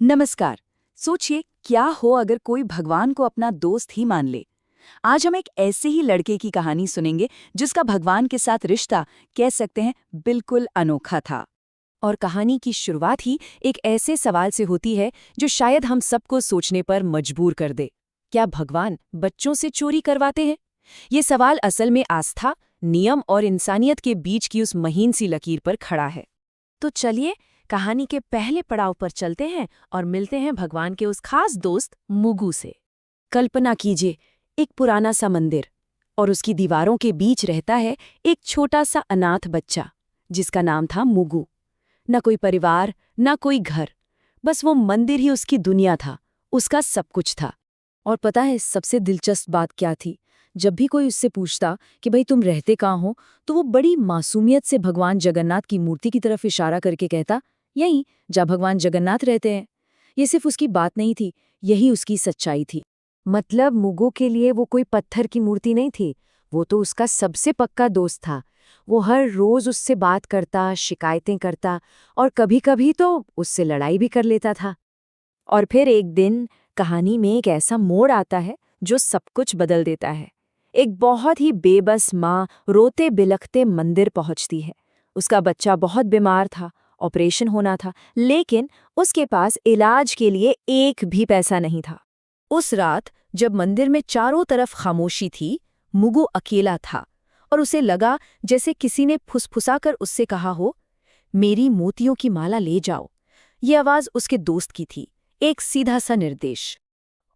नमस्कार। सोचिए क्या हो अगर कोई भगवान को अपना दोस्त ही मान ले। आज हम एक ऐसे ही लड़के की कहानी सुनेंगे जिसका भगवान के साथ रिश्ता कह सकते हैं बिल्कुल अनोखा था। और कहानी की शुरुआत ही एक ऐसे सवाल से होती है जो शायद हम सबको सोचने पर मजबूर कर दे। क्या भगवान बच्चों से चोरी करवाते हैं? ये सवाल असल में आस्था, नियम और इंसानियत के बीच की उस महीन सी लकीर पर खड़ा है। तो चलिए कहानी के पहले पड़ाव पर चलते हैं और मिलते हैं भगवान के उस खास दोस्त मुगु से। कल्पना कीजिए, एक पुराना सा मंदिर और उसकी दीवारों के बीच रहता है एक छोटा सा अनाथ बच्चा जिसका नाम था मुगु। न कोई परिवार, न कोई घर, बस वो मंदिर ही उसकी दुनिया था, उसका सब कुछ था। और पता है सबसे दिलचस्प बात क्या थी? जब भी कोई उससे पूछता कि भाई तुम रहते कहाँ हो, तो वो बड़ी मासूमियत से भगवान जगन्नाथ की मूर्ति की तरफ इशारा करके कहता, यहीं जहाँ भगवान जगन्नाथ रहते हैं। ये सिर्फ उसकी बात नहीं थी, यही उसकी सच्चाई थी। मतलब मुगु के लिए वो कोई पत्थर की मूर्ति नहीं थी, वो तो उसका सबसे पक्का दोस्त था। वो हर रोज उससे बात करता, शिकायतें करता और कभी-कभी तो उससे लड़ाई भी कर लेता था। और फिर एक दिन कहानी में एक ऐसा मोड़ आता है जो सब कुछ बदल देता है। एक बहुत ही बेबस माँ रोते बिलखते मंदिर पहुंचती है। उसका बच्चा बहुत बीमार था, ऑपरेशन होना था, लेकिन उसके पास इलाज के लिए एक भी पैसा नहीं था। उस रात जब मंदिर में चारों तरफ खामोशी थी, मुगु अकेला था और उसे लगा जैसे किसी ने फुसफुसाकर उससे कहा हो, मेरी मोतियों की माला ले जाओ। ये आवाज उसके दोस्त की थी, एक सीधा सा निर्देश।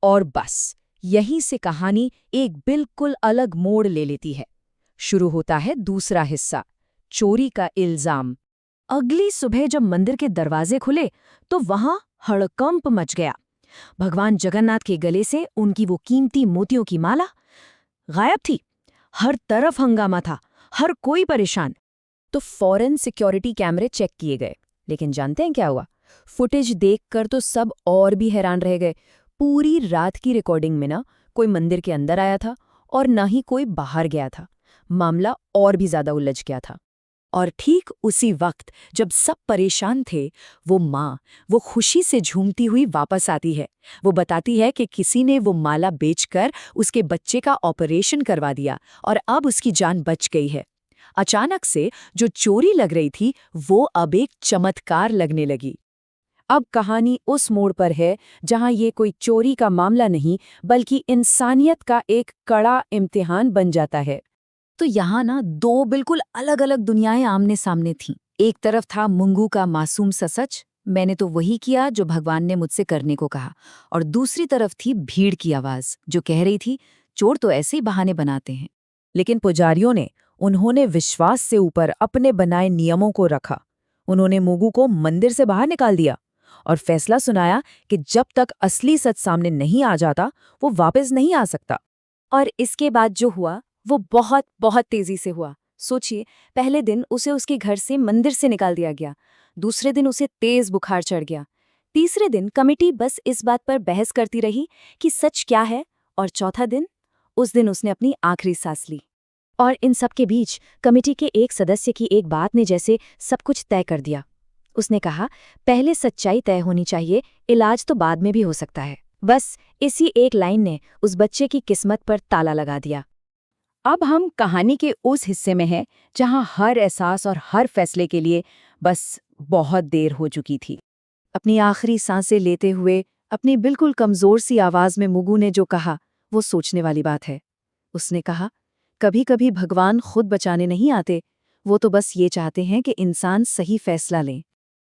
और बस यहीं से कहानी एक बिल्कुल अलग मोड़ ले लेती है। शुरू होता है दूसरा हिस्सा, चोरी का इल्जाम। अगली सुबह जब मंदिर के दरवाजे खुले तो वहां हड़कंप मच गया। भगवान जगन्नाथ के गले से उनकी वो कीमती मोतियों की माला गायब थी। हर तरफ हंगामा था, हर कोई परेशान। तो फौरन सिक्योरिटी कैमरे चेक किए गए, लेकिन जानते हैं क्या हुआ? फुटेज देखकर तो सब और भी हैरान रह गए। पूरी रात की रिकॉर्डिंग में ना कोई मंदिर के अंदर आया था और ना ही कोई बाहर गया था। मामला और भी ज्यादा उलझ गया था। और ठीक उसी वक्त जब सब परेशान थे, वो माँ वो खुशी से झूमती हुई वापस आती है। वो बताती है कि किसी ने वो माला बेचकर उसके बच्चे का ऑपरेशन करवा दिया और अब उसकी जान बच गई है। अचानक से जो चोरी लग रही थी वो अब एक चमत्कार लगने लगी। अब कहानी उस मोड़ पर है जहां ये कोई चोरी का मामला नहीं बल्कि इंसानियत का एक कड़ा इम्तिहान बन जाता है। तो यहाँ ना दो बिल्कुल अलग अलग दुनियाएं आमने सामने थीं। एक तरफ था मुंगू का मासूम सा सच, मैंने तो वही किया जो भगवान ने मुझसे करने को कहा। और दूसरी तरफ थी भीड़ की आवाज जो कह रही थी चोर तो ऐसे ही बहाने बनाते हैं। लेकिन पुजारियों ने उन्होंने विश्वास से ऊपर अपने बनाए नियमों को रखा। उन्होंने मुंगू को मंदिर से बाहर निकाल दिया और फैसला सुनाया कि जब तक असली सच सामने नहीं आ जाता वो वापस नहीं आ सकता। और इसके बाद जो हुआ वो बहुत बहुत तेजी से हुआ। सोचिए, पहले दिन उसे उसके घर से मंदिर से निकाल दिया गया, दूसरे दिन उसे तेज बुखार चढ़ गया, तीसरे दिन कमेटी बस इस बात पर बहस करती रही कि सच क्या है, और चौथा दिन, उस दिन उसने अपनी आखिरी सांस ली। और इन सब के बीच कमेटी के एक सदस्य की एक बात ने जैसे सब कुछ तय कर दिया। उसने कहा, पहले सच्चाई तय होनी चाहिए, इलाज तो बाद में भी हो सकता है। बस इसी एक लाइन ने उस बच्चे की किस्मत पर ताला लगा दिया। अब हम कहानी के उस हिस्से में हैं जहां हर एहसास और हर फैसले के लिए बस बहुत देर हो चुकी थी। अपनी आखिरी सांसें लेते हुए अपनी बिल्कुल कमजोर सी आवाज में मुगु ने जो कहा वो सोचने वाली बात है। उसने कहा, कभी कभी भगवान खुद बचाने नहीं आते, वो तो बस ये चाहते हैं कि इंसान सही फैसला ले।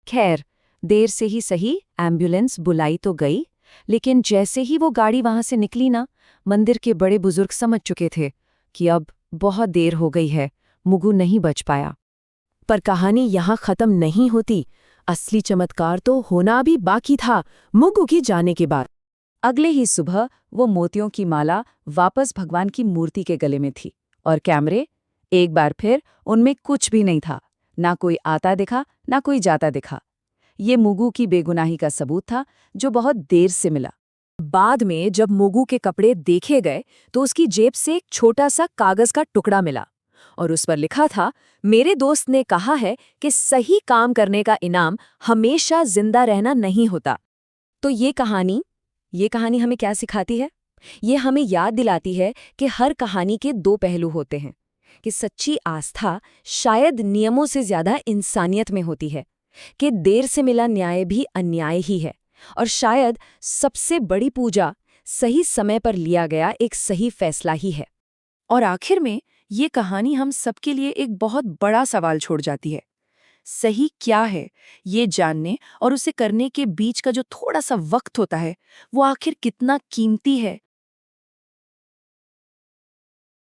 खैर, देर से ही सही, एम्बुलेंस बुलाई तो गई, लेकिन जैसे ही वो गाड़ी वहां से निकली ना, मंदिर के बड़े बुजुर्ग समझ चुके थे कि अब बहुत देर हो गई है, मुगु नहीं बच पाया। पर कहानी यहाँ खत्म नहीं होती। असली चमत्कार तो होना भी बाकी था मुगु की जाने के बाद। अगले ही सुबह वो मोतियों की माला वापस भगवान की मूर्ति के गले में थी और कैमरे, एक बार फिर उनमें कुछ भी नहीं था। ना कोई आता दिखा, ना कोई जाता दिखा। ये मुगु की बेगुनाही का सबूत था जो बहुत देर से मिला। बाद में जब मुगु के कपड़े देखे गए तो उसकी जेब से एक छोटा सा कागज का टुकड़ा मिला और उस पर लिखा था, मेरे दोस्त ने कहा है कि सही काम करने का इनाम हमेशा जिंदा रहना नहीं होता। तो ये कहानी हमें क्या सिखाती है? ये हमें याद दिलाती है कि हर कहानी के दो पहलू होते हैं, कि सच्ची आस्था शायद नियमों से ज्यादा इंसानियत में होती है, कि देर से मिला न्याय भी अन्याय ही है, और शायद सबसे बड़ी पूजा सही समय पर लिया गया एक सही फैसला ही है। और आखिर में ये कहानी हम सबके लिए एक बहुत बड़ा सवाल छोड़ जाती है। सही क्या है, ये जानने और उसे करने के बीच का जो थोड़ा सा वक्त होता है, वो आखिर कितना कीमती है।